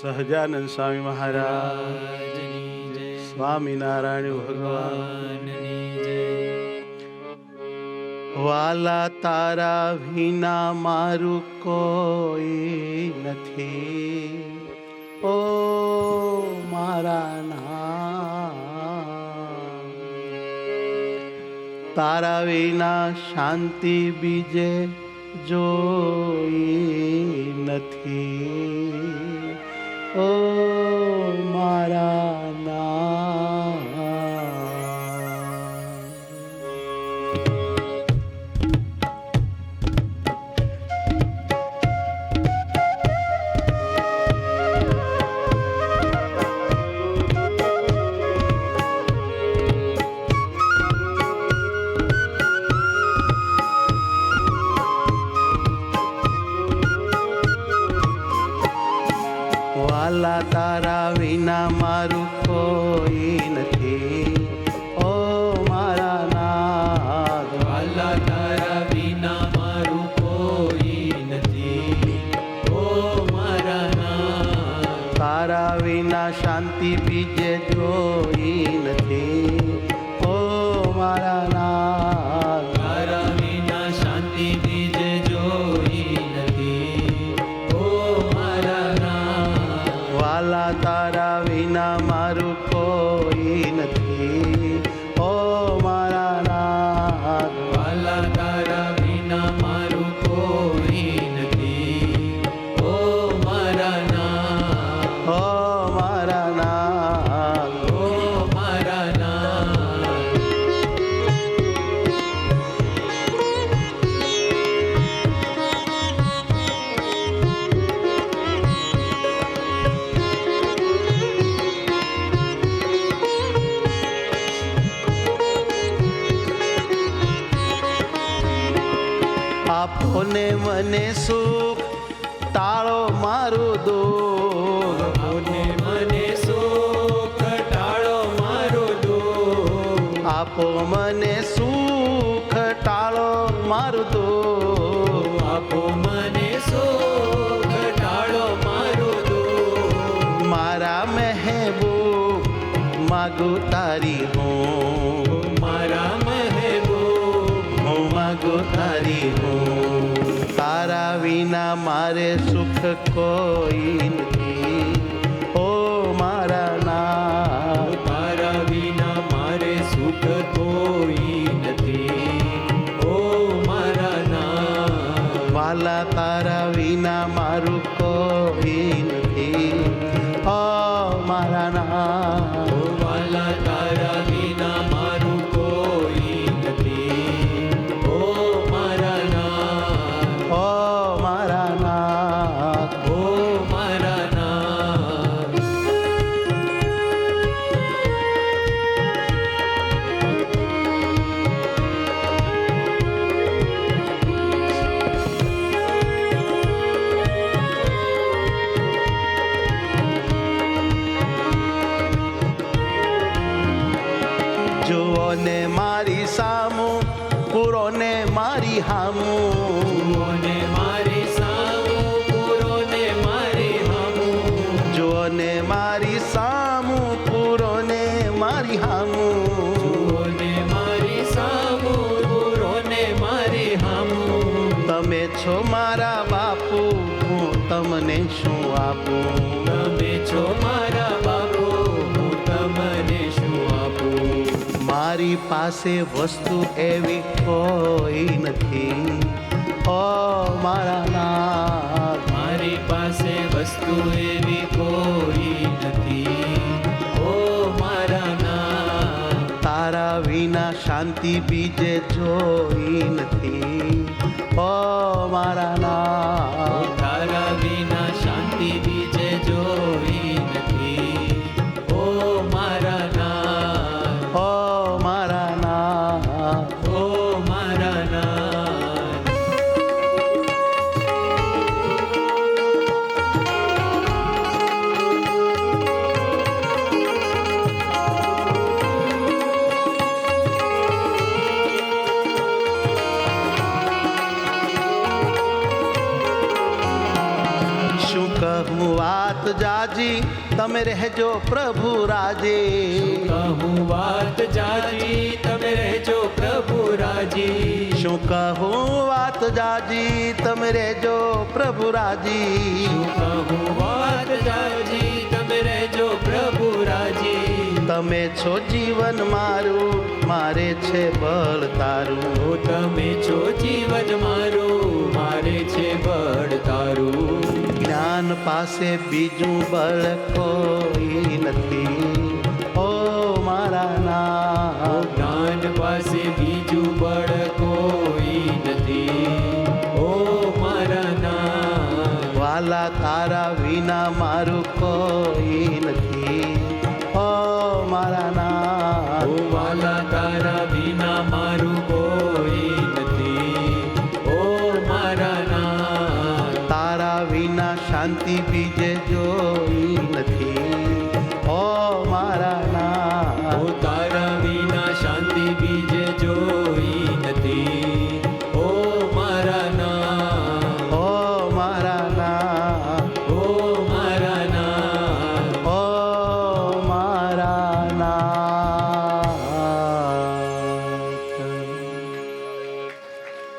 સહજાનંદ સ્વામી મહારાજ, સ્વામિનારાયણ ભગવાનની જય. વાલા તારા વિના મારું કોઈ નથી, ઓ મારા નામ. તારા વિના શાંતિ બીજે જોઈ નથી, ઓ મારા નામ. વાલા તારા વિના મારું કોઈ નથી, ઓ મારા નાથ. વાલા તારા વિના મારું કોઈ નથી, ઓ મારા નાથ. તારા વિના શાંતિ બીજે જોઈ નથી, ઓ મારા નાથ. તારા વિના શાંતિ બીજે જોઈ નથી, ઓ મારા નાથ. વાલા તારા વિના મારું કોઈ નથી, ઓ મારા નાથ. વાલા તારા વિના મારું કોઈ નથી, ઓ મારા નાથ. ઓ મારા નાથ. ઓ મારા નાથ. આપો ને મને સુખ, ટાળો મારું દુઃખ. આપોને મને સુખ, ટાળો મારો દુઃખ. આપો મને સુખ, ટાળો મારું દુઃખ. આપો મને સુખ, ટાળો મારો દુઃખ. મારા મહેબૂબ માગું તારી હું, મારા મહેબૂબ હું માગું તારી હું. તારા વિના મારે સુખ કોઈ નથી, ઓ મારા નાથ. તારા વિના મારે સુખ કોઈ નથી, ઓ મારા નાથ. વાલા તારા વિના મારું કોઈ નથી, ઓ મારા નાથ. ઓ વાલા તારા વિના મારું કોઈ નથી, ઓ મારા નાથ. ઓ મારા નાથ. ઓ મારા નાથ. જુઓ ને મારી સામું, પૂરો ને મારી હામું. જુઓને મારી સામું, પૂરોને મારી હામું. જુઓ ને મારી સામું, પૂરો ને મારી હામું. જુઓને મારી સામું, પૂરોને મારી હામું. તમે છો મારા બાપુ, હું તમને શું આપું. તમે છો મારા બાપુ, હું તમને શું આપું. મારી પાસે વસ્તુ એવી કોઈ નથી, ઓ મારા નાથ. મારી પાસે વસ્તુ એવી કોઈ નથી, ઓ મારા નાથ. તારા વિના શાંતિ બીજે જોઈ નથી, ઓ મારા નાથ. તારા વિના શાંતિ બીજે જોઈ નથી, ઓ મારા નાથ. ઓ મારા નાથ. ઓ મારા નાથ. જાજી તમે રહેજો પ્રભુ રાજે. કહું વાત જાજી તમે રહેજો પ્રભુ રાજી. શું કહું વાત જાજી તમે રહેજો પ્રભુ રાજી. કહું વાત જાજી તમે રહેજો પ્રભુ રાજી. તમે છો જીવન મારું, મારે છે બળ તારું. ઓ તમે છો જીવન મારું, મારે છે બળ તારું. જ્ઞાન પાસે બીજું બળ કોઈ નથી. ઓ મારા નાથ, જ્ઞાન પાસે બીજું બળ કોઈ નથી. ઓ મારા નાથ, વાલા તારા વિના મારું કોઈ નથી. ઓ મારા નાથ, ઓ વાલા તારા વિના મારું કોઈ નથી. ઓ મારા નાથ, તારા વિના શાંતિ બીજે જોઈ નથી. ઓ મારા નાથ, ઓ તારા વિના શાંતિ બીજે જોઈ નથી. ઓ મારા નાથ, ઓ મારા નાથ, ઓ મારા નાથ, ઓ મારા નાથ.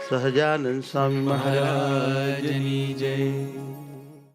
સહજાનંદ સ્વામી મહારાજ. મહારાજની જય.